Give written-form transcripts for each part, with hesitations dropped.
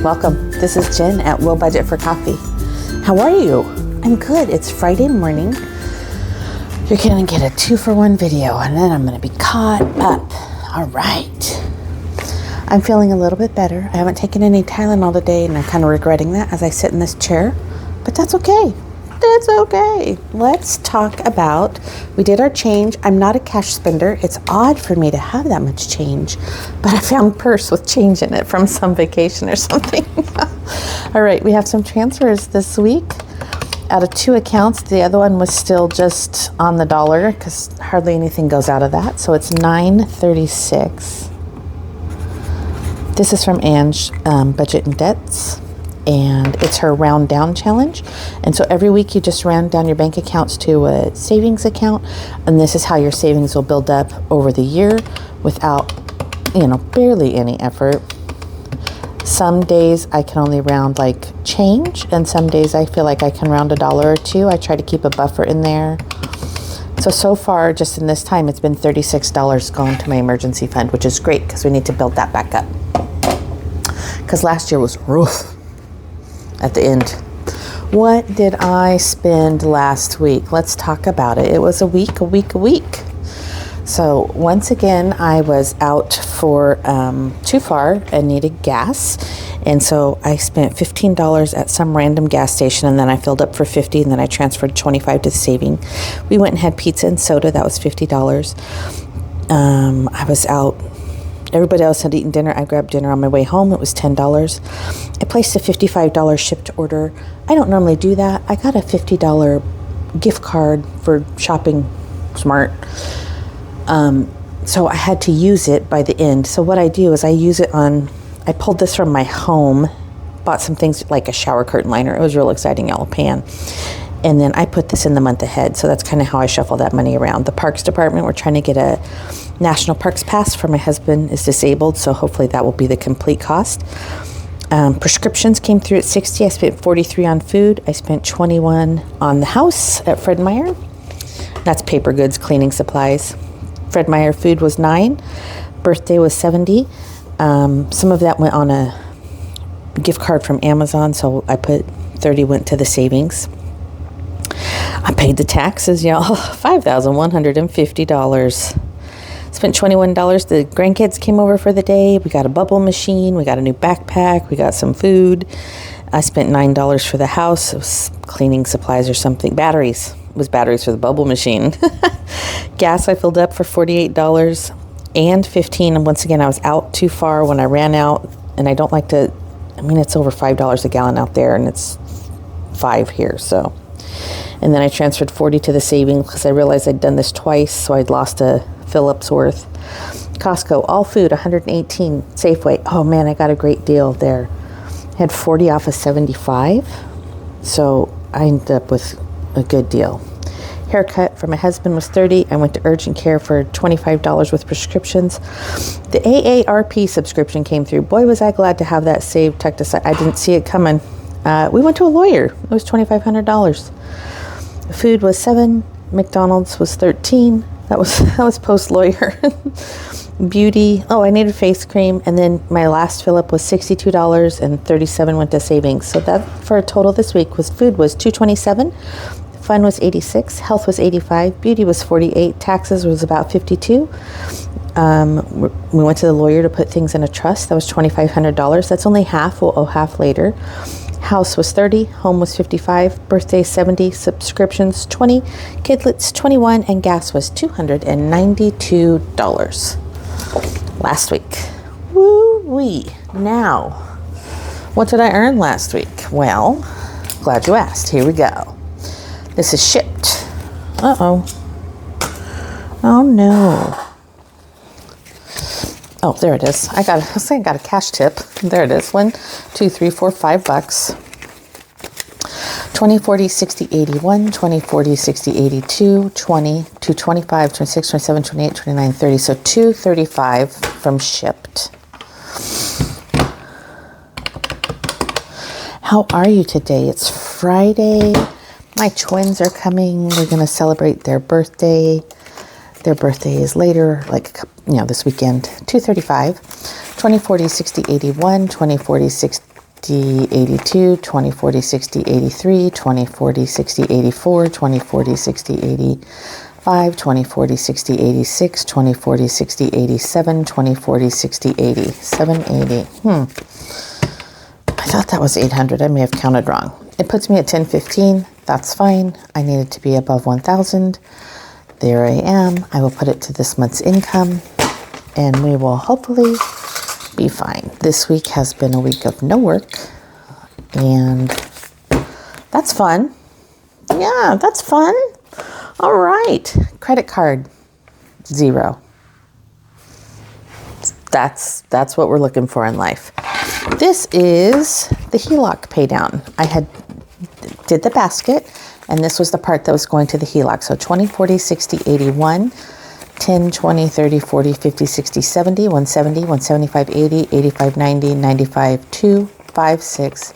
Welcome. This is Jen at Will Budget for Coffee. How are you? I'm good. It's Friday morning. You're going to get a 2-for-1 video and then I'm going to be caught up. All right. I'm feeling a little bit better. I haven't taken any Tylenol today and I'm kind of regretting that as I sit in this chair, but that's okay. That's okay. Let's talk about, we did our change. I'm not a cash spender. It's odd for me to have that much change, but I found a purse with change in it from some vacation or something. All right, we have some transfers this week out of 2 accounts. The other one was still just on the dollar because hardly anything goes out of that. So it's $9.36. This is from Ange Budget and Debts. And it's her round down challenge. And so every week you just round down your bank accounts to a savings account. And this is how your savings will build up over the year without, barely any effort. Some days I can only round like change. And some days I feel like I can round $1 or $2. I try to keep a buffer in there. So far, just in this time, it's been $36 going to my emergency fund, which is great because we need to build that back up. Because last year was rough. At the end. What did I spend last week? Let's talk about it. It was a week. So once again, I was out for too far and needed gas. And so I spent $15 at some random gas station and then I filled up for $50 and then I transferred $25 to the saving. We went and had pizza and soda. That was $50. I was out. Everybody else had eaten dinner. I grabbed dinner on my way home. It was $10. I placed a $55 shipped order. I don't normally do that. I got a $50 gift card for shopping smart. So I had to use it by the end. So what I do is I pulled this from my home, bought some things like a shower curtain liner. It was real exciting, yellow pan. And then I put this in the month ahead. So that's kind of how I shuffle that money around. The Parks Department, we're trying to get a National Parks Pass for my husband is disabled. So hopefully that will be the complete cost. Prescriptions came through at $60. I spent $43 on food. I spent $21 on the house at Fred Meyer. That's paper goods, cleaning supplies. Fred Meyer food was $9. Birthday was $70. Some of that went on a gift card from Amazon. So I put $30 went to the savings. I paid the taxes, y'all, $5,150. Spent $21. The grandkids came over for the day. We got a bubble machine. We got a new backpack. We got some food. I spent $9 for the house. It was cleaning supplies or something. Batteries. It was batteries for the bubble machine. Gas I filled up for $48 and $15. And once again, I was out too far when I ran out. And I don't like to, it's over $5 a gallon out there. And it's $5 here, so. And then I transferred $40 to the savings because I realized I'd done this twice, so I'd lost a Phillips worth. Costco, all food, $118. Safeway, oh man, I got a great deal there. I had 40 off of 75, so I ended up with a good deal. Haircut for my husband was $30. I went to urgent care for $25 with prescriptions. The AARP subscription came through. Boy, was I glad to have that saved, tucked aside. I didn't see it coming. We went to a lawyer. It was $2,500. Food was $7. McDonald's was $13. That was post lawyer. Beauty. Oh, I needed face cream, and then my last fill up was $62 and $37 went to savings. So that for a total this week was food was $227. Fun was $86. Health was $85. Beauty was $48. Taxes was about $52. We went to the lawyer to put things in a trust. That was $2,500. That's only half. We'll owe half later. House was $30, home was $55, birthday $70, subscriptions $20, kidlets $21, and gas was $292 last week. Woo-wee. Now, what did I earn last week? Well, glad you asked. Here we go. This is shipped. Uh-oh. Oh, no. Oh, there it is. I got a cash tip. There it is. 1, 2, 3, 4, $5. 20, 40, 60, 81, 20, 40, 60, 82, 20, 225, 26, 27, 28, 29, 30. So $235 from shipped. How are you today? It's Friday. My twins are coming. We're going to celebrate their birthday. Their birthday is later, this weekend. 235, 20, 40, 60, 81, 20, 40, 60, 60, 82, 20, 40, 60, 83, 20, 40, 60, 84, 20, 40, 60, 85, 20, 40, 60, 86, 20, 40, 60, 87, 20, 40, 60, 80, 780. I thought that was 800. I may have counted wrong. It puts me at 1015. That's fine. I need it to be above 1,000. There I am. I will put it to this month's income and we will hopefully be fine. This week has been a week of no work and that's fun. Yeah, that's fun. All right. Credit card, 0. That's what we're looking for in life. This is the HELOC pay down. I did the basket and this was the part that was going to the HELOC. So 20, 40, 60, 81, 10, 20, 30, 40, 50, 60, 70, 170, 175, 80, 85, 90, 95, 2, 5, 6,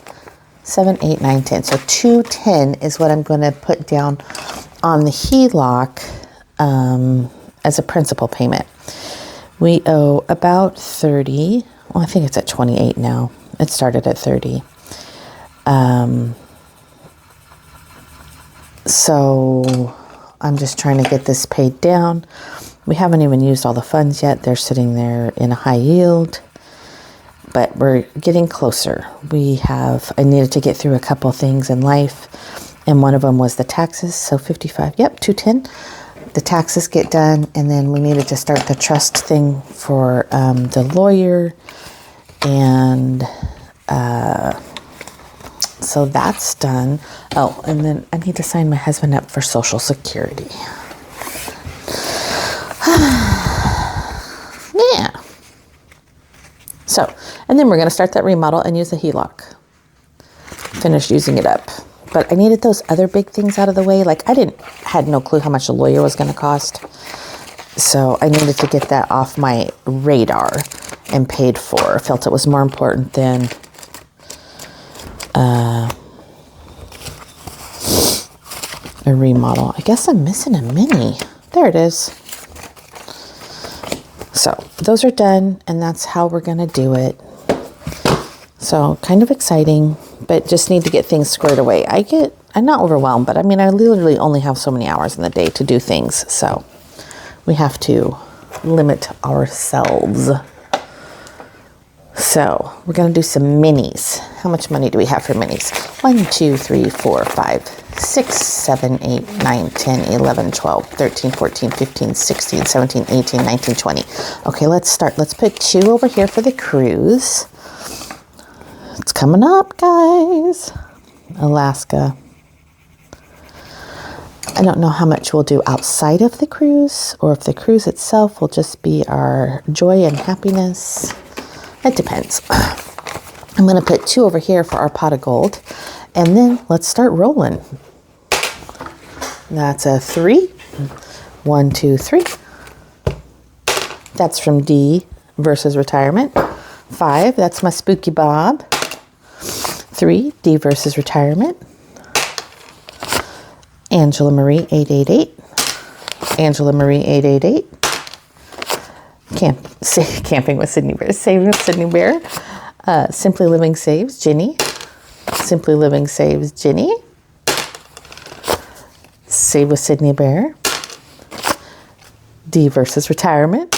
7, 8, 9, 10. So 210 is what I'm going to put down on the HELOC as a principal payment. We owe about 30. Well, I think it's at 28 now. It started at 30. So I'm just trying to get this paid down. We haven't even used all the funds yet. They're sitting there in a high yield, but we're getting closer. I needed to get through a couple things in life, and one of them was the taxes. So 55, 210. The taxes get done, and then we needed to start the trust thing for the lawyer, and so that's done. Oh, and then I need to sign my husband up for Social Security. Yeah. So, and then we're going to start that remodel and use the HELOC. Finish using it up. But I needed those other big things out of the way. Like had no clue how much a lawyer was going to cost. So I needed to get that off my radar and paid for. I felt it was more important than a remodel. I guess I'm missing a mini. There it is. So those are done and that's how we're going to do it. So kind of exciting, but just need to get things squared away. I'm not overwhelmed, but I mean, I literally only have so many hours in the day to do things. So we have to limit ourselves. So we're going to do some minis. How much money do we have for minis? 1, 2, 3, 4, 5, 6, 7, 8, 9, 10, 11, 12, 13, 14, 15, 16, 17, 18, 19, 20. Okay, let's start. Let's put 2 over here for the cruise. It's coming up, guys. Alaska. I don't know how much we'll do outside of the cruise or if the cruise itself will just be our joy and happiness. It depends. I'm going to put 2 over here for our pot of gold and then let's start rolling. That's a 3. 1, 2, 3. That's from D versus retirement. 5, that's my Spooky Bob. 3, D versus retirement. Angela Marie 888. Angela Marie 888. Camping with Sydney Bear. Saving with Sydney Bear. Simply Living Saves Ginny. Simply Living Saves Ginny. Save with Sydney Bear. D versus retirement.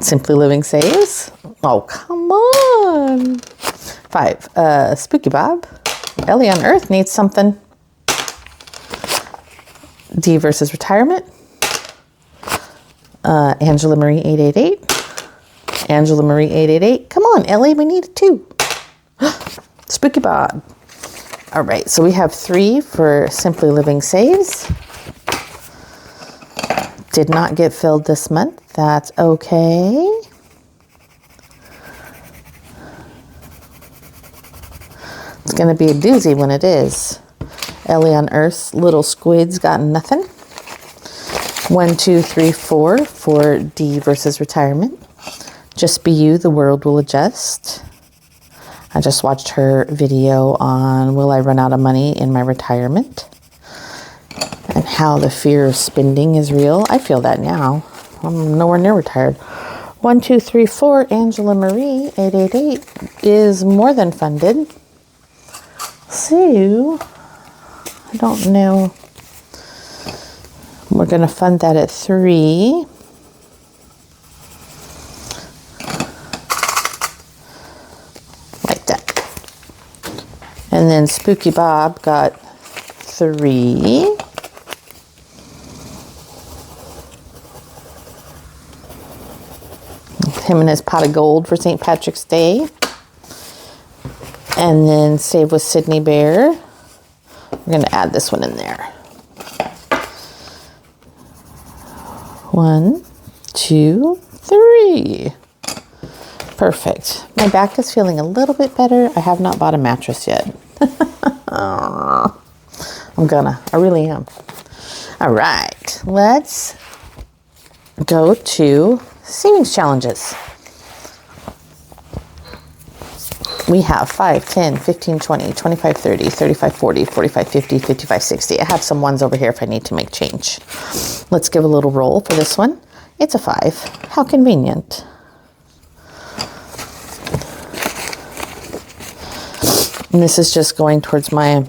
Simply Living Saves. Oh, come on. 5, Spooky Bob. Ellie on Earth needs something. D versus retirement. Angela Marie 888. Angela Marie 888. Come on, Ellie, we need 2. Spooky Bob. All right, so we have 3 for Simply Living Saves. Did not get filled this month. That's okay. It's going to be a doozy when it is. Ellie on Earth's little squids got nothing. 1, 2, 3, 4 for D versus retirement. Just be you, the world will adjust. I just watched her video on will I run out of money in my retirement and how the fear of spending is real. I feel that now. I'm nowhere near retired. 1234 Angela Marie 888 is more than funded. So, I don't know. We're going to fund that at 3. Like that. And then Spooky Bob got 3. Him and his pot of gold for St. Patrick's Day. And then Save with Sydney Bear. We're going to add this one in there. 1, 2, 3. Perfect. My back is feeling a little bit better. I have not bought a mattress yet. I really am. All right, let's go to savings challenges. We have 5, 10, 15, 20, 25, 30, 35, 40, 45, 50, 55, 60. I have some ones over here if I need to make change. Let's give a little roll for this one. It's a 5. How convenient. And this is just going towards my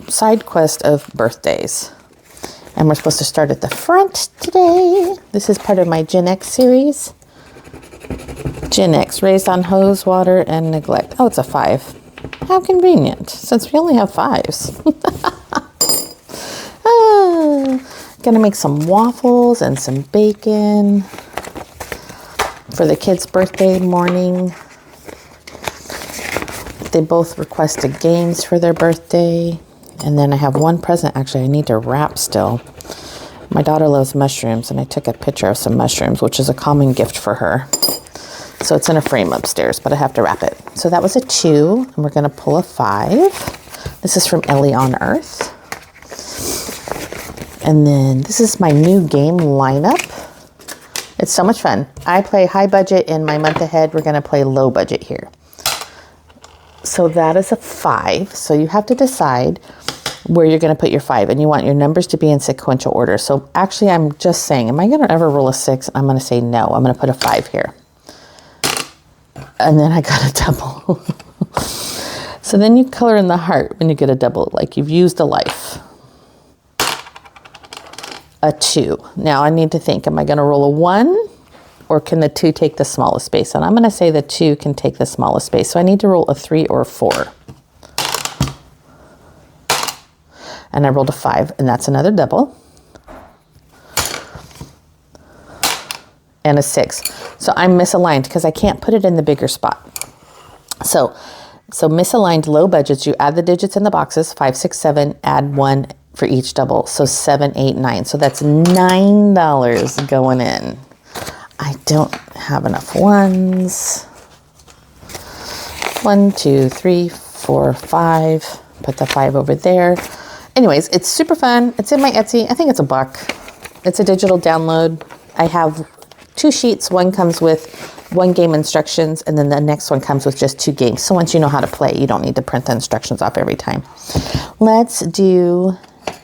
side quest of birthdays. And we're supposed to start at the front today. This is part of my Gen X series. Gen X, raised on hose, water, and neglect. Oh, it's a 5. How convenient, since we only have 5s. Gonna make some waffles and some bacon for the kids' birthday morning. They both requested games for their birthday. And then I have one present. Actually, I need to wrap still. My daughter loves mushrooms, and I took a picture of some mushrooms, which is a common gift for her. So it's in a frame upstairs, but I have to wrap it. So that was a 2, and we're going to pull a 5. This is from Ellie on Earth. And then this is my new game lineup. It's so much fun. I play high budget in my month ahead. We're going to play low budget here. So that is a 5. So you have to decide where you're going to put your 5, and you want your numbers to be in sequential order. So actually, I'm just saying, am I going to ever roll a 6? I'm going to say no. I'm going to put a 5 here. And then I got a double. So then you color in the heart when you get a double, like you've used a life. A 2. Now I need to think, am I going to roll a 1? Or can the 2 take the smallest space? And I'm going to say the 2 can take the smallest space. So I need to roll a 3 or a 4. And I rolled a 5, and that's another double. And a 6. So I'm misaligned because I can't put it in the bigger spot. So misaligned low budgets, you add the digits in the boxes, 5, 6, 7, add 1 for each double. So 7, 8, 9. So that's $9 going in. I don't have enough ones. 1, 2, 3, 4, 5. Put the 5 over there. Anyways, it's super fun. It's in my Etsy. I think it's $1. It's a digital download. I have 2 sheets. One comes with 1 game instructions, and then the next one comes with just 2 games. So once you know how to play, you don't need to print the instructions off every time. Let's do,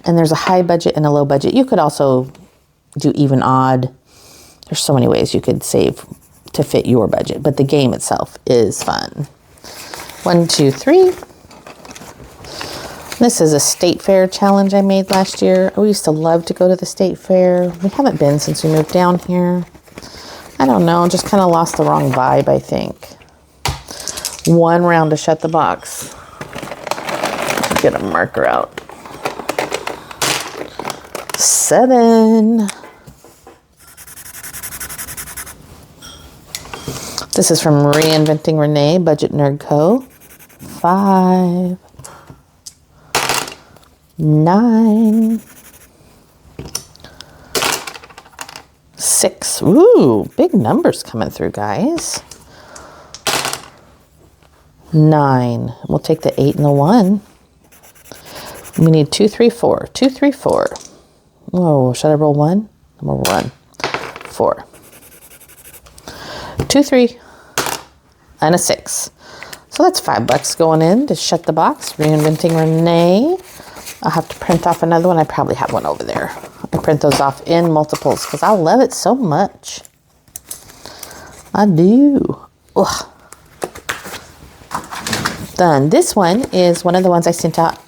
and there's a high budget and a low budget. You could also do even odd. There's so many ways you could save to fit your budget, but the game itself is fun. 1, 2, 3. This is a state fair challenge I made last year. We used to love to go to the state fair. We haven't been since we moved down here. I don't know, just kind of lost the wrong vibe, I think. 1 round to shut the box. Get a marker out. 7. This is from Reinventing Renee, BudgetNerdCo. 5. 9. 6. Ooh, big numbers coming through, guys. 9. We'll take the 8 and the 1. We need 2, 3, 4. 2, 3, 4. Whoa, should I roll 1? I'm going to run. 4. 2, 3. And a 6. So that's $5 going in to shut the box. Reinventing Renee. I'll have to print off another one. I probably have one over there. I print those off in multiples because I love it so much. I do. Ugh. Done. This one is one of the ones I sent out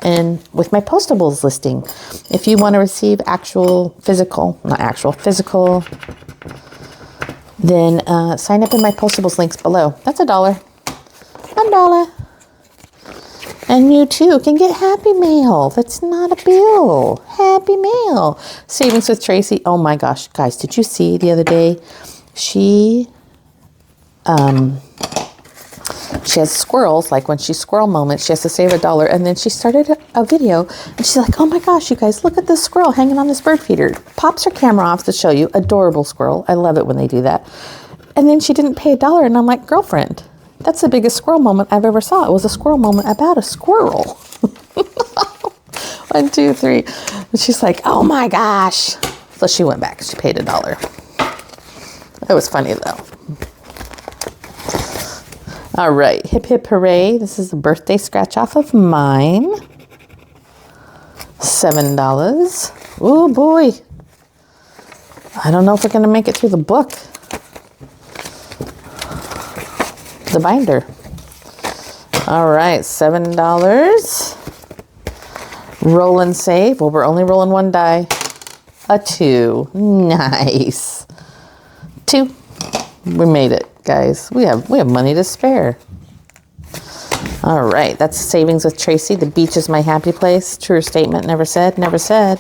with my postables listing. If you want to receive physical, then sign up in my postables links below. That's $1. $1. And you too can get Happy Mail. That's not a bill. Happy Mail. Savings with Tracy. Oh my gosh, guys, did you see the other day? She has squirrels, like when she's squirrel moment, she has to save $1. And then she started a video and she's like, oh my gosh, you guys, look at this squirrel hanging on this bird feeder. Pops her camera off to show you. Adorable squirrel. I love it when they do that. And then she didn't pay $1. And I'm like, girlfriend, that's the biggest squirrel moment I've ever saw. It was a squirrel moment about a squirrel. 1, 2, 3. And she's like, oh my gosh. So she went back. She paid $1. It was funny though. All right. Hip hip hooray. This is a birthday scratch off of mine. $7. Oh boy. I don't know if we're going to make it through the book. The binder. All right, $7. Roll and save. Well, we're only rolling one die. A 2. Nice. 2. We made it, guys. We have money to spare. All right, that's savings with Tracy. The beach is my happy place. True statement. Never said. Never said.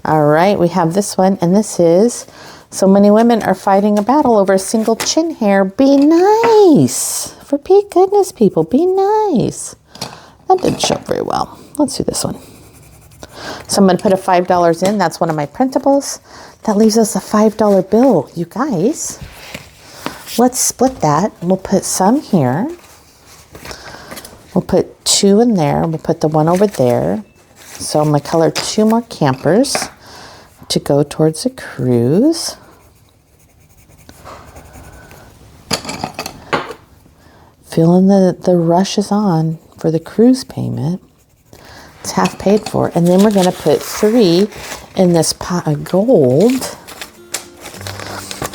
All right, we have this one, and this is. So many women are fighting a battle over a single chin hair. Be nice. For Pete goodness, people, be nice. That didn't show up very well. Let's do this one. So I'm going to put a $5 in. That's one of my printables. That leaves us a $5 bill, you guys. Let's split that. We'll put some here. We'll put 2 in there. We'll put the one over there. So I'm going to color 2 more campers to go towards a cruise. Feeling the rush is on for the cruise payment. It's half paid for. And then we're going to put 3 in this pot of gold.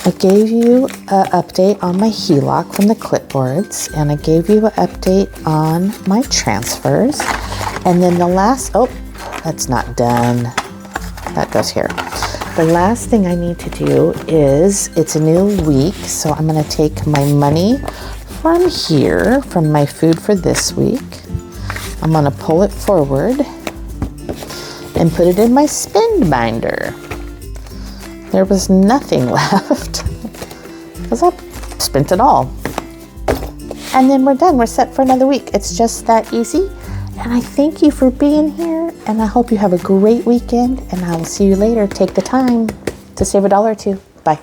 I gave you an update on my HELOC from the clipboards, and I gave you an update on my transfers. And then the last, oh, that's not done. That goes here. The last thing I need to do is, it's a new week, so I'm going to take my money from here, from my food for this week. I'm going to pull it forward and put it in my spend binder. There was nothing left because I spent it all. And then we're done. We're set for another week. It's just that easy. And I thank you for being here, and I hope you have a great weekend, and I will see you later. Take the time to save $1 or $2. Bye.